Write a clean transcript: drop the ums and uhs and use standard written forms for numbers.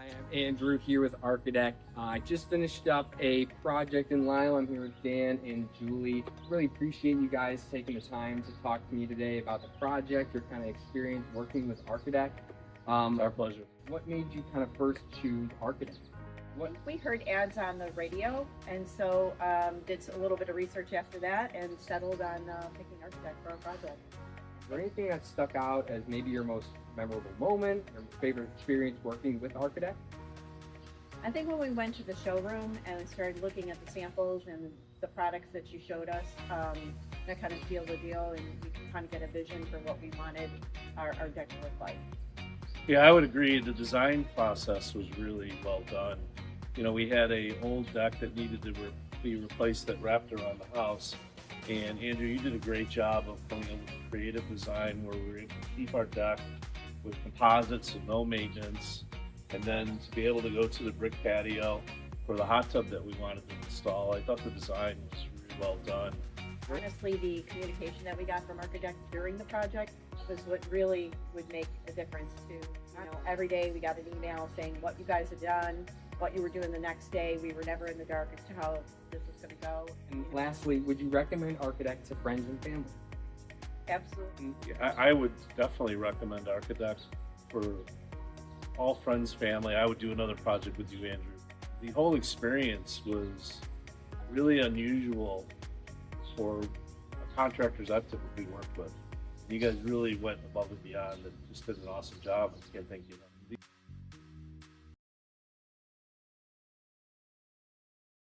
Hi, I'm Andrew here with Archadeck. I just finished up a project in Lisle. I'm here with Dan and Julie. Really appreciate you guys taking the time to talk to me today about the project, your kind of experience working with Archadeck. It's our pleasure. What made you kind of first choose Archadeck? We heard ads on the radio, and so did a little bit of research after that and settled on picking Archadeck for our project. Is there anything that stuck out as maybe your most memorable moment or favorite experience working with Archadeck? I think when we went to the showroom and started looking at the samples and the products that you showed us, that kind of sealed the deal, and we could kind of get a vision for what we wanted our deck to look like. Yeah, I would agree. The design process was really well done. You know, we had a old deck that needed to be replaced that wrapped around the house. And Andrew, you did a great job of coming up with a creative design where we were able to keep our deck with composites and no maintenance, and then to be able to go to the brick patio for the hot tub that we wanted to install. I thought the design was really well done. Honestly, the communication that we got from Archadeck during the project was what really would make a difference to, every day we got an email saying what you guys had done, what you were doing the next day. We were never in the dark as to how this was going to go. And lastly, would you recommend Archadeck to friends and family? Absolutely. Yeah, I would definitely recommend Archadeck for all friends, family. I would do another project with you, Andrew. The whole experience was really unusual for contractors I've typically worked with. You guys really went above and beyond and just did an awesome job. I can't thank you enough.